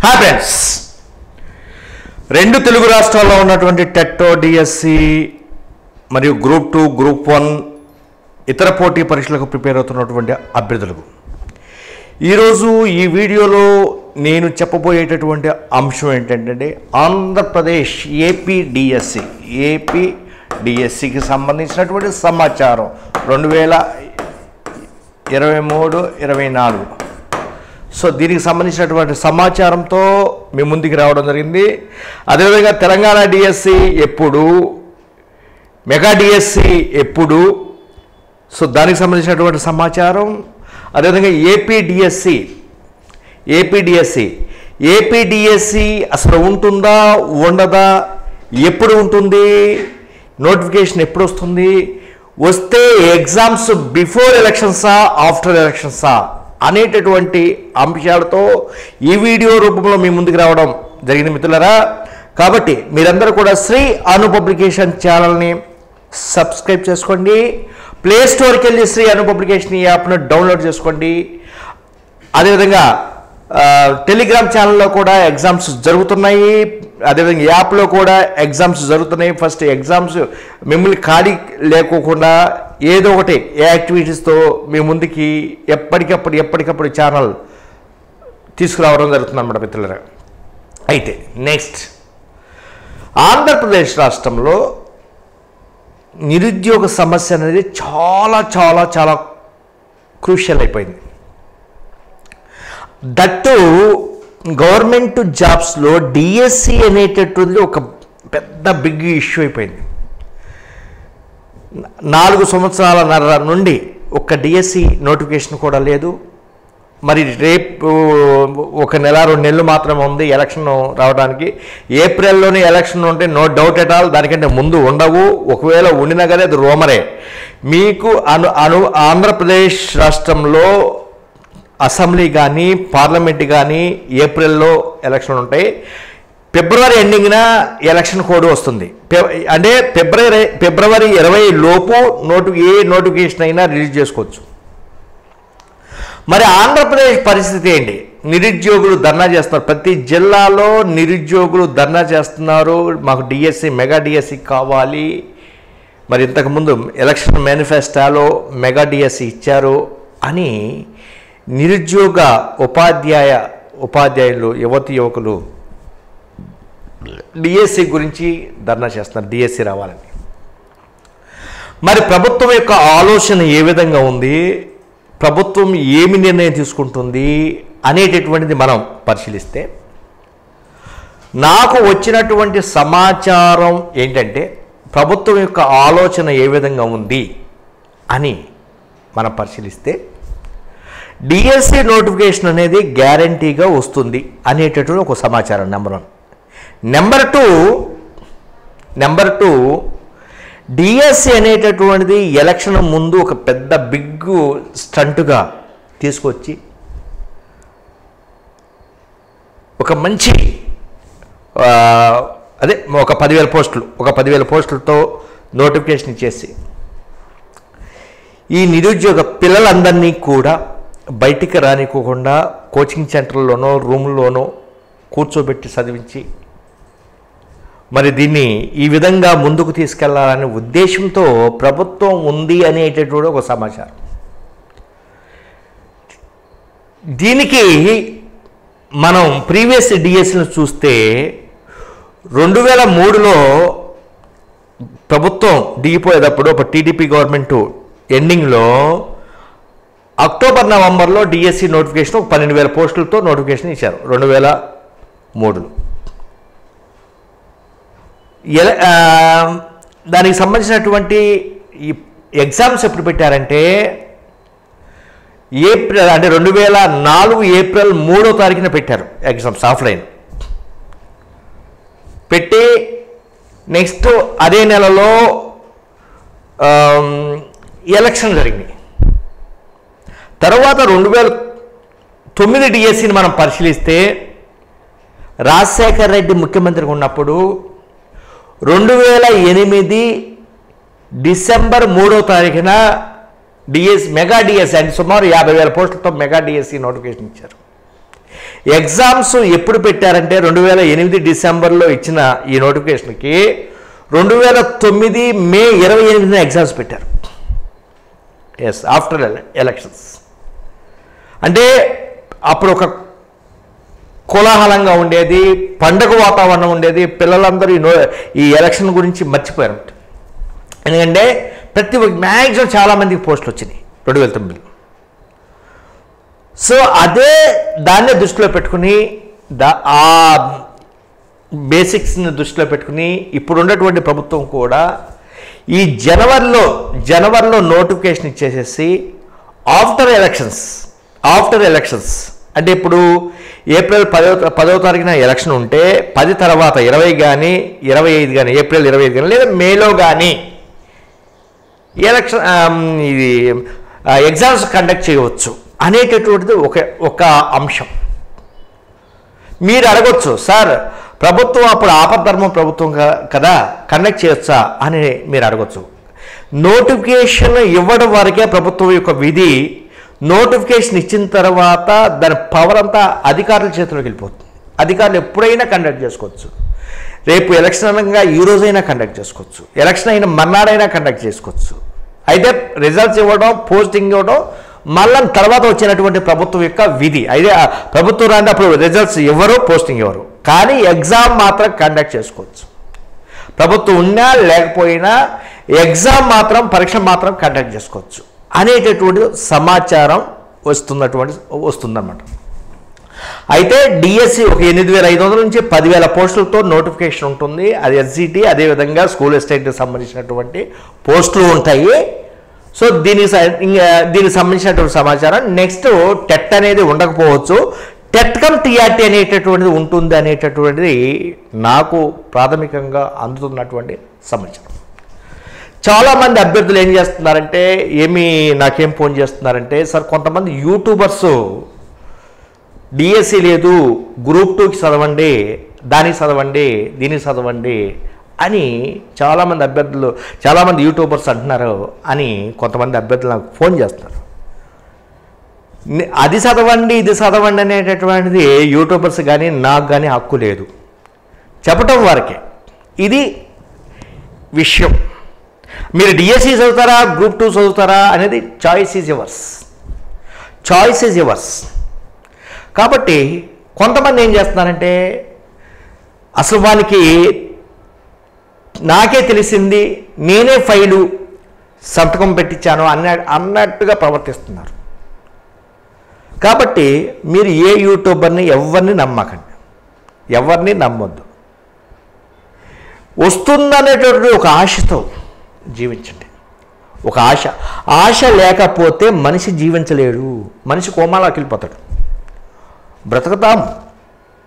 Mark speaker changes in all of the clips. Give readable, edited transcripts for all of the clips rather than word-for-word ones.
Speaker 1: Hi friends, రెండు తెలుగు రాష్ట్రాల్లో ఉన్నటువంటి టెట్టో డిఎస్సి మరియు గ్రూప్ 2 గ్రూప్ 1 ఇతర పోటీ పరీక్షలకు ప్రిపేర్ అవుతున్నటువంటి అభ్యర్థులకు ఈరోజు ఈ వీడియోలో నేను చెప్పబోయేటటువంటి అంశం ఏంటంటే ఆంధ్రప్రదేశ్ ఏపీ డిఎస్సికి సంబంధించినటువంటి సమాచారం 2023-24. సో దీనికి సంబంధించినటువంటి సమాచారంతో మీ ముందుకు రావడం జరిగింది. అదేవిధంగా తెలంగాణ డిఎస్సి ఎప్పుడు, మెగా డిఎస్సి ఎప్పుడు, సో దానికి సంబంధించినటువంటి సమాచారం. అదేవిధంగా ఏపీ డిఎస్సి అసలు ఉంటుందా ఉండదా, ఎప్పుడు ఉంటుంది, నోటిఫికేషన్ ఎప్పుడు వస్తుంది, వస్తే ఎగ్జామ్స్ బిఫోర్ ఎలక్షన్సా ఆఫ్టర్ ఎలక్షన్సా అనేటటువంటి అంశాలతో ఈ వీడియో రూపంలో మీ ముందుకు రావడం జరిగింది మిత్రులారా. కాబట్టి మీరందరూ కూడా శ్రీ అను పబ్లికేషన్ ఛానల్ని సబ్స్క్రైబ్ చేసుకోండి. ప్లే స్టోర్కి వెళ్ళి శ్రీ అను పబ్లికేషన్ యాప్ను డౌన్లోడ్ చేసుకోండి. అదేవిధంగా టెలిగ్రామ్ ఛానల్లో కూడా ఎగ్జామ్స్ జరుగుతున్నాయి. అదేవిధంగా యాప్లో కూడా ఎగ్జామ్స్ జరుగుతున్నాయి. ఫస్ట్ ఎగ్జామ్స్ మిమ్మల్ని ఖాళీ లేకోకుండా ఏదో ఒకటి యాక్టివిటీస్తో మీ ముందుకి ఎప్పటికప్పుడు ఛానల్ తీసుకురావడం జరుగుతుంది అన్నమాట మిత్రులారా. అయితే నెక్స్ట్, ఆంధ్రప్రదేశ్ రాష్ట్రంలో నిరుద్యోగ సమస్య అనేది చాలా క్రూషియల్ అయిపోయింది. దట్టు గవర్నమెంట్ జాబ్స్లో డిఎస్సి అనేటటువంటి ఒక పెద్ద బిగ్ ఇష్యూ అయిపోయింది. 4 సంవత్సరాల నుండి ఒక్క డిఎస్సి నోటిఫికేషన్ కూడా లేదు. మరి రేపు ఒక నెల 2 నెలలు మాత్రమే ఉంది ఎలక్షన్ రావడానికి. ఏప్రిల్లోనే ఎలక్షన్ ఉంటే నో డౌట్ ఎట్ ఆల్, దానికంటే ముందు ఉండవు. ఒకవేళ ఉండినా కానీ అది రోమరే. మీకు ఆంధ్రప్రదేశ్ రాష్ట్రంలో అసెంబ్లీ కానీ పార్లమెంట్ కానీ ఏప్రిల్లో ఎలక్షన్ ఉంటాయి. ఫిబ్రవరి ఎండింగ్న ఎలక్షన్ కోడ్ వస్తుంది. అంటే ఫిబ్రవరి 20 లోపు ఏ నోటిఫికేషన్ అయినా రిలీజ్ చేసుకోవచ్చు. మరి ఆంధ్రప్రదేశ్ పరిస్థితి ఏంటి? నిరుద్యోగులు ధర్నా చేస్తున్నారు. ప్రతి జిల్లాలో నిరుద్యోగులు ధర్నా చేస్తున్నారు. మాకు డిఎస్సి, మెగా డిఎస్సి కావాలి. మరి ఇంతకుముందు ఎలక్షన్ మేనిఫెస్టోలో మెగా డిఎస్సి ఇచ్చారు అని నిరుద్యోగ ఉపాధ్యాయులు యువకులు డిఎస్సి గురించి ధర్నా చేస్తున్నారు, డిఎస్సి రావాలని. మరి ప్రభుత్వం యొక్క ఆలోచన ఏ విధంగా ఉంది, ప్రభుత్వం ఏమి నిర్ణయం తీసుకుంటుంది అనేటటువంటిది మనం పరిశీలిస్తే నాకు వచ్చినటువంటి సమాచారం ఏంటంటే ప్రభుత్వం యొక్క ఆలోచన ఏ విధంగా ఉంది అని మనం పరిశీలిస్తే డిఎస్సి నోటిఫికేషన్ అనేది గ్యారంటీగా వస్తుంది అనేటటువంటి ఒక సమాచారం నెంబర్ 1. నెంబర్ టూ డిఎస్సి అనేటటువంటిది ఎలక్షన్ ముందు ఒక పెద్ద బిగ్ స్టంట్గా తీసుకొచ్చి ఒక మంచి ఒక 10,000 పోస్టులతో నోటిఫికేషన్ ఇచ్చేసి ఈ నిరుద్యోగ పిల్లలందరినీ కూడా బయటికి రానికోకుండా కోచింగ్ సెంటర్లోనో రూమ్లోనో కూర్చోబెట్టి చదివించి మరి దీన్ని ఈ విధంగా ముందుకు తీసుకెళ్లాలనే ఉద్దేశంతో ప్రభుత్వం ఉంది అనేటటువంటి ఒక సమాచారం. దీనికి మనం ప్రీవియస్ డిఎస్సిని చూస్తే 2003లో ప్రభుత్వం దిగిపోయేటప్పుడు ఒక టీడీపీ గవర్నమెంట్ ఎండింగ్లో అక్టోబర్-నవంబర్లో డిఎస్సి నోటిఫికేషన్ 12,000 పోస్టులతో నోటిఫికేషన్ ఇచ్చారు 2003లో. దానికి సంబంధించినటువంటి ఈ ఎగ్జామ్స్ ఎప్పుడు పెట్టారంటే ఏప్రిల్, అంటే 2004 ఏప్రిల్ 3వ తారీఖున పెట్టారు ఎగ్జామ్స్ ఆఫ్లైన్. పెట్టి నెక్స్ట్ అదే నెలలో ఎలక్షన్ జరిగింది. తర్వాత 2009 డిఎస్సిని మనం పరిశీలిస్తే రాజశేఖర్ రెడ్డి ముఖ్యమంత్రిగా ఉన్నప్పుడు 2008 డిసెంబర్ 3వ తారీఖున మెగా డిఎస్సి అంటే సుమారు 50,000 పోస్టులతో మెగా డిఎస్సి నోటిఫికేషన్ ఇచ్చారు. ఎగ్జామ్స్ ఎప్పుడు పెట్టారంటే 2008 డిసెంబర్లో ఇచ్చిన ఈ నోటిఫికేషన్కి 2009 మే 28న ఎగ్జామ్స్ పెట్టారు. Yes, after elections. అంటే అప్పుడు ఒక కోలాహలంగా ఉండేది, పండగ వాతావరణం ఉండేది. పిల్లలందరూ ఈ ఎలక్షన్ గురించి మర్చిపోయారు. ఎందుకంటే ప్రతి ఒక్క మ్యాక్సిమం చాలామందికి పోస్టులు వచ్చినాయి 2009. సో అదే దాన్నే దృష్టిలో పెట్టుకుని ఆ బేసిక్స్ని దృష్టిలో పెట్టుకుని ఇప్పుడున్నటువంటి ప్రభుత్వం కూడా ఈ జనవరిలో నోటిఫికేషన్ ఇచ్చేసేసి ఆఫ్టర్ ఎలక్షన్స్ అంటే ఇప్పుడు ఏప్రిల్ 10వ తారీఖున ఎలక్షన్ ఉంటే 10 తర్వాత 20 కానీ 25 కానీ ఏప్రిల్ 25 కానీ లేదా మేలో కానీ ఇది ఎగ్జామ్స్ కండక్ట్ చేయవచ్చు అనేటటువంటిది ఒక అంశం. మీరు అడగొచ్చు, సార్ ప్రభుత్వం అప్పుడు ఆపద్ధర్మం ప్రభుత్వం కదా, కండక్ట్ చేయొచ్చా అని మీరు అడగొచ్చు. నోటిఫికేషన్ ఇవ్వడం వరకే ప్రభుత్వం యొక్క విధి. నోటిఫికేషన్ ఇచ్చిన తర్వాత దాని పవర్ అంతా అధికారుల చేతిలోకి వెళ్ళిపోతుంది. అధికారులు ఎప్పుడైనా కండక్ట్ చేసుకోవచ్చు. రేపు ఎలక్షన్ అనగా ఈ రోజైనా కండక్ట్ చేసుకోవచ్చు, ఎలక్షన్ అయిన మర్నాడైనా కండక్ట్ చేసుకోవచ్చు. అయితే రిజల్ట్స్ ఇవ్వడం, పోస్టింగ్ ఇవ్వడం మళ్ళీ తర్వాత వచ్చినటువంటి ప్రభుత్వం యొక్క విధి. అయితే ప్రభుత్వం రాండి అప్పుడు రిజల్ట్స్ ఇవ్వరు, పోస్టింగ్ ఇవ్వరు, కానీ ఎగ్జామ్ మాత్రం కండక్ట్ చేసుకోవచ్చు. ప్రభుత్వం ఉన్నా లేకపోయినా ఎగ్జామ్ మాత్రం, పరీక్ష మాత్రం కండక్ట్ చేసుకోవచ్చు అనేటటువంటి సమాచారం వస్తుందన్నమాట. అయితే డిఎస్సి ఒక 8,500 నుంచి 10,000 పోస్టులతో నోటిఫికేషన్ ఉంటుంది. అది ఎస్జిటి, అదేవిధంగా స్కూల్ అసిస్టెంట్కి సంబంధించినటువంటి పోస్టులు ఉంటాయి. సో దీనికి సంబంధించినటువంటి సమాచారం. నెక్స్ట్ టెట్ అనేది ఉండకపోవచ్చు, టెట్ కమ్ టీఆర్టీ అనేటటువంటిది ఉంటుంది అనేటటువంటిది నాకు ప్రాథమికంగా అందుతున్నటువంటి సమాచారం. చాలామంది అభ్యర్థులు ఏం చేస్తున్నారంటే, నాకేం ఫోన్ చేస్తున్నారంటే, సార్ కొంతమంది యూట్యూబర్స్ డిఎస్సి లేదు, గ్రూప్ 2కి చదవండి, దానికి చదవండి, దీనికి చదవండి అని చాలామంది యూట్యూబర్స్ అంటున్నారు అని కొంతమంది అభ్యర్థులు నాకు ఫోన్ చేస్తున్నారు. అది చదవండి, ఇది చదవండి అనేటటువంటిది యూట్యూబర్స్ కానీ నాకు కానీ హక్కు లేదు, చెప్పటం వరకే. ఇది విషయం. మీరు డిఎస్సి చదువుతారా, గ్రూప్ 2 చదువుతారా అనేది చాయిస్ ఈజ్ యువర్స్. కాబట్టి కొంతమంది ఏం చేస్తున్నారంటే, అసలు వానికి నాకే తెలిసింది, నేనే ఫైలు సంతకం పెట్టించాను అన్నట్టుగా ప్రవర్తిస్తున్నారు. కాబట్టి మీరు ఏ యూట్యూబర్ని ఎవరిని నమ్మకండి, ఎవరిని నమ్మొద్దు. వస్తుందనేటటువంటి ఒక ఆశతో జీవించండి. ఒక ఆశ లేకపోతే మనిషి జీవించలేడు, మనిషి కోమాలోకి వెళ్ళిపోతాడు.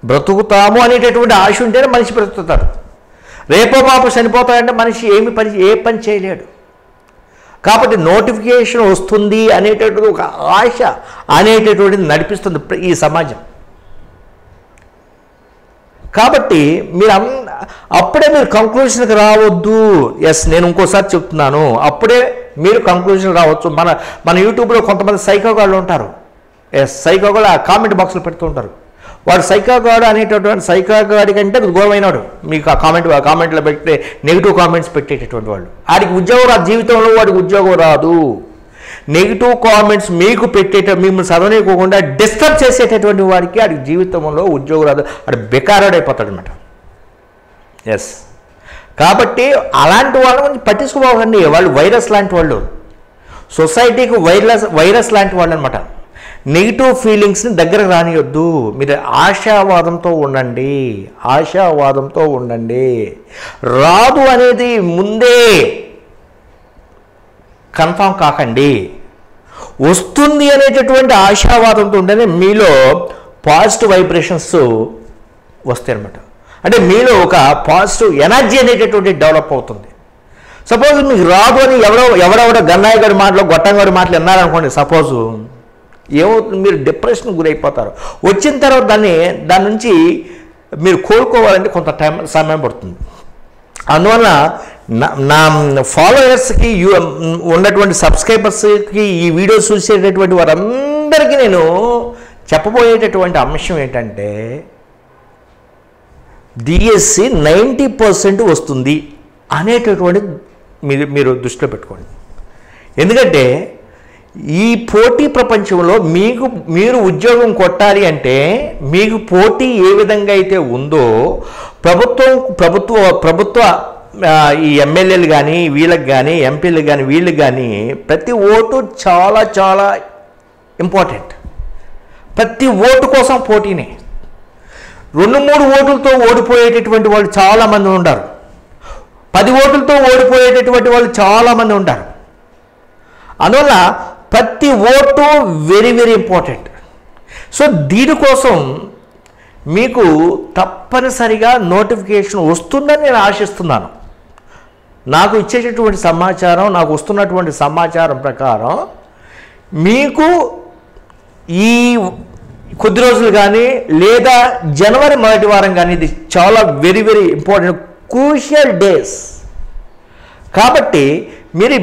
Speaker 1: బ్రతుకుతాము అనేటటువంటి ఆశ ఉంటేనే మనిషి బ్రతుకుతాడు. రేపో పాప చనిపోతాడంటే మనిషి ఏ పని చేయలేడు. కాబట్టి నోటిఫికేషన్ వస్తుంది అనేటటువంటి ఒక ఆశ అనేటటువంటిది నడిపిస్తుంది ఈ సమాజం. కాబట్టి అప్పుడే మీరు కంక్లూషన్కి రావద్దు. ఎస్, నేను ఇంకోసారి చెప్తున్నాను, అప్పుడే మీరు కంక్లూషన్ రావచ్చు. మన యూట్యూబ్లో కొంతమంది సైకోగాళ్ళు ఉంటారు. ఎస్, సైకోగాళ్ళు ఆ కామెంట్ బాక్స్లో పెడుతూ ఉంటారు. వాడు సైకోగాడు అనేటటువంటి సైకోగాడి కంటే ఘోరమైనవాడు. మీకు ఆ కామెంట్లో పెట్టే నెగిటివ్ కామెంట్స్ పెట్టేటటువంటి వాళ్ళు, వాడికి ఉద్యోగం రాదు, జీవితంలో వాడికి ఉద్యోగం రాదు. నెగిటివ్ కామెంట్స్ మీకు మిమ్మల్ని చదవనీయకుండా డిస్టర్బ్ చేసేటటువంటి వాడికి వాడికి జీవితంలో ఉద్యోగం రాదు, వాడు బెకారుడైపోతాడు అనమాట. ఎస్, కాబట్టి అలాంటి వాళ్ళ గురించి పట్టించుకోకండి. వాళ్ళు వైరస్ లాంటి వాళ్ళు, సొసైటీకి వైరస్ లాంటి వాళ్ళు అనమాట. నెగిటివ్ ఫీలింగ్స్ని దగ్గరకు రానియొద్దు. మీరు ఆశావాదంతో ఉండండి. రాదు అనేది ముందే కన్ఫామ్ కాకండి. వస్తుంది అనేటటువంటి ఆశావాదంతో ఉంటేనే మీలో పాజిటివ్ వైబ్రేషన్స్ వస్తాయి అన్నమాట. అంటే మీలో ఒక పాజిటివ్ ఎనర్జీ అనేటటువంటి డెవలప్ అవుతుంది. సపోజ్ మీకు రాదు అని ఎవరెవరో గన్నయ్య గారి మాటలు, గొట్టంగారి మాటలు విన్నారనుకోండి, సపోజు ఏమవుతుంది, మీరు డిప్రెషన్ గురైపోతారు. వచ్చిన తర్వాత దాని నుంచి మీరు కోలుకోవాలంటే కొంత సమయం పడుతుంది. అందువల్ల నా ఫాలోవర్స్కి ఉన్నటువంటి సబ్స్క్రైబర్స్కి ఈ వీడియో చూసేటటువంటి వారందరికీ నేను చెప్పబోయేటటువంటి అంశం ఏంటంటే డిఎస్సి 90% వస్తుంది అనేటటువంటి మీరు దృష్టిలో పెట్టుకోండి. ఎందుకంటే ఈ పోటీ ప్రపంచంలో మీరు ఉద్యోగం కొట్టాలి అంటే మీకు పోటీ ఏ విధంగా అయితే ఉందో ప్రభుత్వ ఈ ఎమ్మెల్యేలు కానీ వీళ్ళకి కానీ ఎంపీలు కానీ వీళ్ళకి కానీ ప్రతి ఓటు చాలా చాలా ఇంపార్టెంట్. ప్రతి ఓటు కోసం పోటీనే. 2-3 ఓటులతో ఓడిపోయేటటువంటి వాళ్ళు చాలామంది ఉంటారు. 10 ఓటులతో ఓడిపోయేటటువంటి వాళ్ళు చాలామంది ఉంటారు. అందువల్ల ప్రతి vote very very important. So దీనికోసం మీకు తప్పనిసరిగా నోటిఫికేషన్ వస్తుందని నేను ఆశిస్తున్నాను. నాకు ఇచ్చేటటువంటి సమాచారం, నాకు వస్తున్నటువంటి సమాచారం ప్రకారం మీకు ఈ కొద్ది రోజులు కానీ లేదా జనవరి 1వ వారం కానీ ఇది చాలా very very important crucial days. కాబట్టి మీరు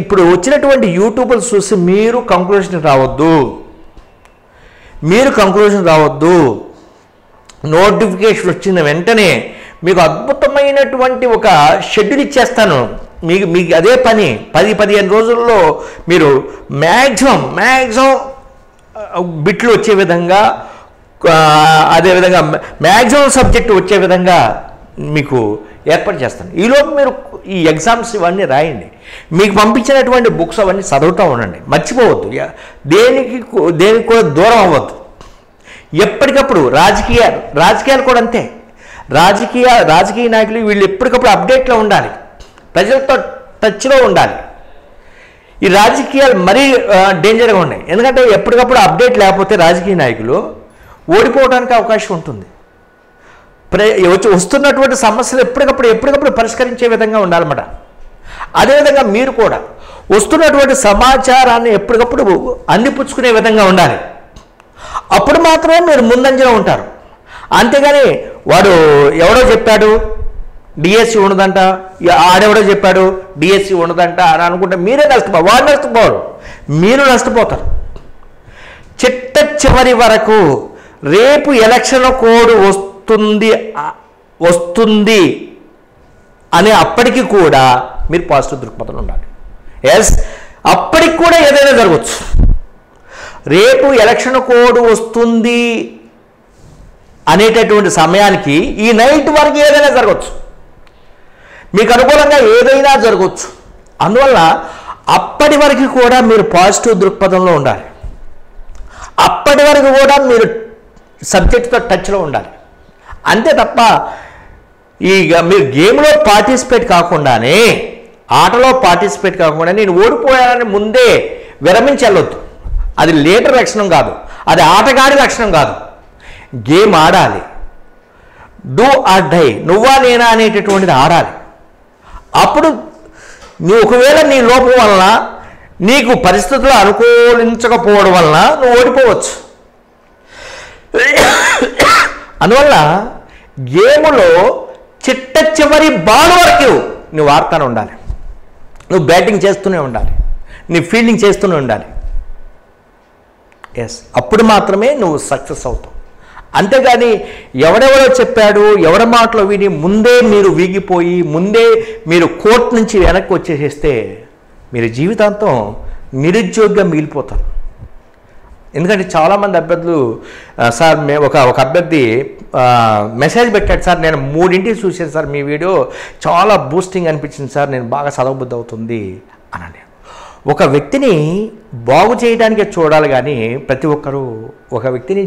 Speaker 1: ఇప్పుడు వచ్చినటువంటి యూట్యూబ్లు చూసి మీరు కంక్లూషన్ రావద్దు. నోటిఫికేషన్ వచ్చిన వెంటనే మీకు అద్భుతమైనటువంటి ఒక షెడ్యూల్ ఇచ్చేస్తాను. మీకు అదే పని 10-15 రోజుల్లో మీరు మ్యాక్సిమం బిట్లు వచ్చే విధంగా, అదేవిధంగా మ్యాక్సిమం సబ్జెక్టు వచ్చే విధంగా మీకు ఏర్పాటు చేస్తాను. ఈలోపు మీరు ఈ ఎగ్జామ్స్ ఇవన్నీ రాయండి. మీకు పంపించినటువంటి బుక్స్ అవన్నీ చదువుతూ ఉండండి, మర్చిపోవద్దు. దేనికి కూడా దూరం అవ్వద్దు. ఎప్పటికప్పుడు రాజకీయాలు కూడా అంతే. రాజకీయ నాయకులు వీళ్ళు ఎప్పటికప్పుడు అప్డేట్లో ఉండాలి, ప్రజలతో టచ్లో ఉండాలి. ఈ రాజకీయాలు మరీ డేంజర్గా ఉన్నాయి. ఎందుకంటే ఎప్పటికప్పుడు అప్డేట్ లేకపోతే రాజకీయ నాయకులు ఓడిపోవడానికి అవకాశం ఉంటుంది. వస్తున్నటువంటి సమస్యలు ఎప్పటికప్పుడు పరిష్కరించే విధంగా ఉండాలన్నమాట. అదేవిధంగా మీరు కూడా వస్తున్నటువంటి సమాచారాన్ని ఎప్పటికప్పుడు అందిపుచ్చుకునే విధంగా ఉండాలి. అప్పుడు మాత్రమే మీరు ముందంజలో ఉంటారు. అంతేగాని వాడు ఎవడో చెప్పాడు డిఎస్సి ఉండదంట, ఆడెవడో చెప్పాడు డిఎస్సి ఉండదంట అని అనుకుంటే మీరే వాడు నష్టపోరు, మీరు నష్టపోతారు. చిట్ట చివరి వరకు రేపు ఎలక్షన్ కోడ్ వస్తుంది అని అప్పటికి కూడా మీరు పాజిటివ్ దృక్పథంలో ఉండాలి. అప్పటికి కూడా ఏదైనా జరగవచ్చు. రేపు ఎలక్షన్ కోడ్ వస్తుంది అనేటటువంటి సమయానికి ఈ నైట్ వరకు ఏదైనా జరగవచ్చు, మీకు అనుకూలంగా ఏదైనా జరగవచ్చు. అందువల్ల అప్పటి వరకు కూడా మీరు పాజిటివ్ దృక్పథంలో ఉండాలి. అప్పటి వరకు కూడా మీరు సబ్జెక్టుతో టచ్లో ఉండాలి. అంతే తప్ప మీరు గేమ్లో పార్టిసిపేట్ కాకుండానే, ఆటలో పార్టిసిపేట్ కాకుండా నేను ఓడిపోయానని ముందే విరమించి వెళ్ళొద్దు. అది లీడర్ లక్షణం కాదు, అది ఆటగాడి లక్షణం కాదు. గేమ్ ఆడాలి, డూ ఆర్ డై, నువ్వా నేనా అనేటటువంటిది ఆడాలి. అప్పుడు ఒకవేళ నీ లోపం వలన నీకు పరిస్థితులు అనుకూలించకపోవడం వలన నువ్వు ఓడిపోవచ్చు. అందువల్ల గేములో చిట్ట చివరి బాల్ వరకు నువ్వు ఆడుతూనే ఉండాలి, నువ్వు బ్యాటింగ్ చేస్తూనే ఉండాలి, నీ ఫీల్డింగ్ చేస్తూనే ఉండాలి. అప్పుడు మాత్రమే నువ్వు సక్సెస్ అవుతావు. అంతేగాని ఎవడెవడో చెప్పాడు, ఎవడ మాటలో విని ముందే మీరు వీగిపోయి ముందే మీరు కోర్టు నుంచి వెనక్కి వచ్చేసేస్తే మీరు జీవితాంతం నిరుద్యోగిగా మిగిలిపోతారు. ఎందుకంటే చాలామంది అభ్యర్థులు సార్ ఒక అభ్యర్థి మెసేజ్ పెట్టాడు, సార్ నేను 3ంటికి చూసాను సార్ మీ వీడియో, చాలా బూస్టింగ్ అనిపించింది సార్, నేను బాగా చదవబుద్ధి అవుతుంది అని. ఒక వ్యక్తిని బాగు చేయడానికే చూడాలి కానీ ప్రతి ఒక్కరూ ఒక వ్యక్తిని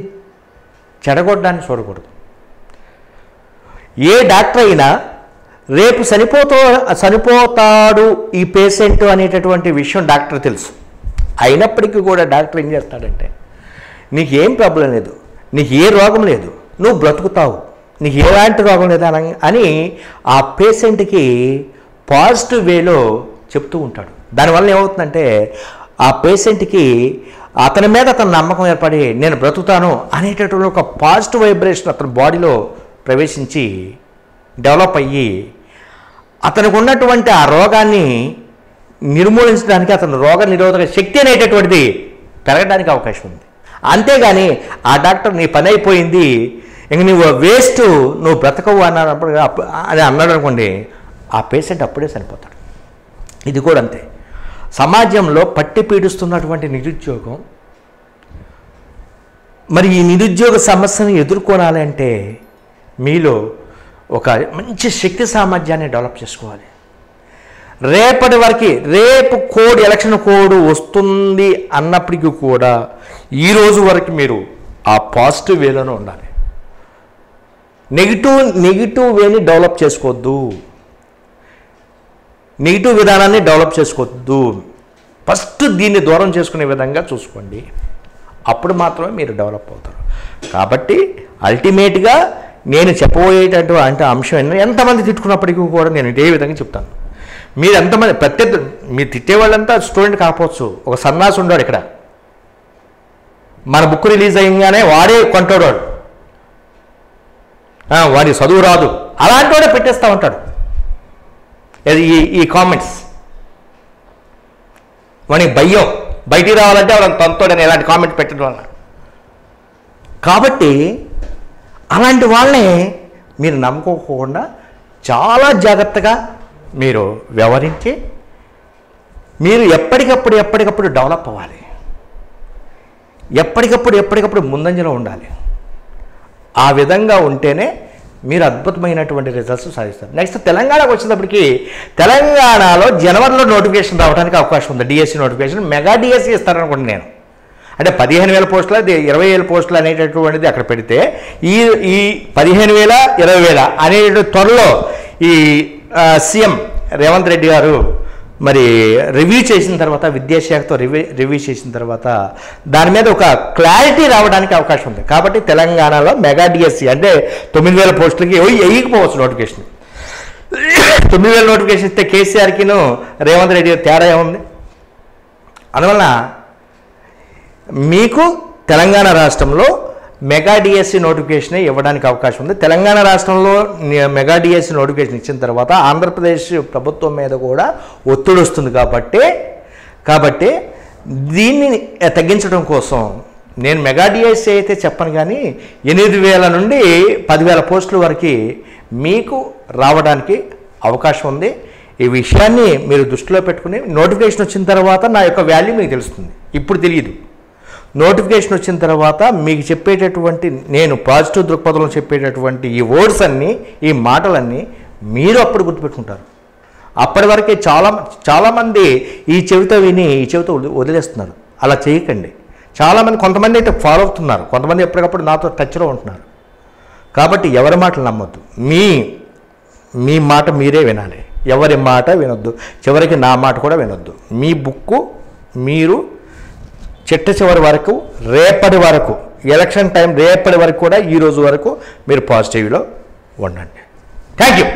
Speaker 1: చెడగొట్టడానికి చూడకూడదు. ఏ డాక్టర్ అయినా రేపు చనిపోతాడు ఈ పేషెంట్ అనేటటువంటి విషయం డాక్టర్ తెలుసు. అయినప్పటికీ కూడా డాక్టర్ ఏం చేస్తాడంటే నీకు ఏం ప్రాబ్లం లేదు, నీకు ఏ రోగం లేదు, నువ్వు బ్రతుకుతావు, నీకు ఎలాంటి రోగం లేదు అని ఆ పేషెంట్కి పాజిటివ్ వేలో చెప్తూ ఉంటాడు. దానివల్ల ఏమవుతుందంటే ఆ పేషెంట్కి అతని మీద అతని నమ్మకం ఏర్పడి నేను బ్రతుకుతాను అనేటటువంటి ఒక పాజిటివ్ వైబ్రేషన్ అతని బాడీలో ప్రవేశించి డెవలప్ అయ్యి అతనికి ఉన్నటువంటి ఆ రోగాన్ని నిర్మూలించడానికి, అతని రోగ నిరోధక శక్తి అనేటటువంటిది పెరగడానికి అవకాశం ఉంది. అంతేగాని ఆ డాక్టర్ నీ పని అయిపోయింది ఇంక నువ్వు వేస్ట్ నువ్వు బ్రతకవు అన్నప్పుడు అని అన్నాడు అనుకోండి, ఆ పేషెంట్ అప్పుడే చనిపోతాడు. ఇది కూడా అంతే. సమాజంలో పట్టి పీడిస్తున్నటువంటి నిరుద్యోగం, మరి ఈ నిరుద్యోగ సమస్యను ఎదుర్కొనాలి అంటే మీలో ఒక మంచి శక్తి సామర్థ్యాన్ని డెవలప్ చేసుకోవాలి. రేపటి వరకు రేపు ఎలక్షన్ కోడ్ వస్తుంది అన్నప్పటికీ కూడా ఈరోజు వరకు మీరు ఆ పాజిటివ్ వేలోనే ఉండాలి. నెగిటివ్ వేని డెవలప్ చేసుకోవద్దు, నెగిటివ్ విధానాన్ని డెవలప్ చేసుకోవద్దు. ఫస్ట్ దీన్ని దూరం చేసుకునే విధంగా చూసుకోండి, అప్పుడు మాత్రమే మీరు డెవలప్ అవుతారు. కాబట్టి అల్టిమేట్గా నేను చెప్పబోయేటటువంటి అంశం ఎంతమంది తిట్టుకున్నప్పటికీ కూడా నేను ఇదే విధంగా చెప్తాను. మీరు ఎంతమంది మీరు తిట్టేవాళ్ళంతా స్టూడెంట్ కాకపోవచ్చు, ఒక సన్నాసి ఉన్నాడు ఇక్కడ, మన బుక్ రిలీజ్ అయ్యంగానే వాడే కొంటాడు, వాడి చదువు రాదు అలాంటి వాడే పెట్టేస్తూ ఉంటాడు ఈ కామెంట్స్. వాడికి భయం, బయటికి రావాలంటే వాడు తంతోడని ఇలాంటి కామెంట్ పెట్టడం వల్ల. కాబట్టి అలాంటి వాళ్ళని మీరు నమ్ముకోకుండా చాలా జాగ్రత్తగా మీరు వ్యవహరించి మీరు ఎప్పటికప్పుడు డెవలప్ అవ్వాలి, ఎప్పటికప్పుడు ముందంజలో ఉండాలి. ఆ విధంగా ఉంటేనే మీరు అద్భుతమైనటువంటి రిజల్ట్స్ సాధిస్తారు. నెక్స్ట్ తెలంగాణకు వచ్చేటప్పటికి తెలంగాణలో జనవరిలో నోటిఫికేషన్ రావడానికి అవకాశం ఉంది. డిఎస్సి నోటిఫికేషన్, మెగా డిఎస్సి ఇస్తారనుకోండి నేను. అంటే 15,000 పోస్టులు 20,000 పోస్టులు అనేటటువంటిది అక్కడ పెడితే ఈ 15,000 20,000 అనే త్వరలో ఈ సీఎం రేవంత్ రెడ్డి గారు మరి రివ్యూ చేసిన తర్వాత, విద్యాశాఖతో రివ్యూ చేసిన తర్వాత దాని మీద ఒక క్లారిటీ రావడానికి అవకాశం ఉంది. కాబట్టి తెలంగాణలో మెగా డిఎస్సి అంటే 9,000 పోస్టులకి వేయకపోవచ్చు నోటిఫికేషన్. 9,000 నోటిఫికేషన్ ఇస్తే కేసీఆర్కిను రేవంత్ రెడ్డి తేడా ఏముంది? అందువలన మీకు తెలంగాణ రాష్ట్రంలో మెగా డిఎస్సి నోటిఫికేషన్ ఇవ్వడానికి అవకాశం ఉంది. తెలంగాణ రాష్ట్రంలో మెగా డిఎస్సి నోటిఫికేషన్ ఇచ్చిన తర్వాత ఆంధ్రప్రదేశ్ ప్రభుత్వం మీద కూడా ఒత్తిడి వస్తుంది. కాబట్టి దీన్ని తగ్గించడం కోసం నేను మెగా డిఎస్సి అయితే చెప్పను, కానీ 8,000 నుండి 10,000 పోస్టుల వరకు మీకు రావడానికి అవకాశం ఉంది. ఈ విషయాన్ని మీరు దృష్టిలో పెట్టుకుని నోటిఫికేషన్ వచ్చిన తర్వాత నా యొక్క వాల్యూ మీకు తెలుస్తుంది. ఇప్పుడు తెలియదు. నోటిఫికేషన్ వచ్చిన తర్వాత మీకు చెప్పేటటువంటి, నేను పాజిటివ్ దృక్పథంలో చెప్పేటటువంటి ఈ వర్డ్స్ అన్నీ, ఈ మాటలన్నీ మీరు అప్పుడు గుర్తుపెట్టుకుంటారు. అప్పటి వరకే చాలామంది ఈ చెవితో విని ఈ చెవితో వదిలేస్తున్నారు. అలా చేయకండి. కొంతమంది అయితే ఫాలో అవుతున్నారు, కొంతమంది ఎప్పటికప్పుడు నాతో టచ్లో ఉంటున్నారు. కాబట్టి ఎవరి మాటలు నమ్మొద్దు, మీ మాట మీరే వినాలి, ఎవరి మాట వినొద్దు, చివరికి నా మాట కూడా వినొద్దు. మీ బుక్కు మీరు చివరి వరకు, రేపటి వరకు, ఎలక్షన్ టైం రేపటి వరకు కూడా, ఈ రోజు వరకు మీరు పాజిటివ్లో ఉండండి. Thank you.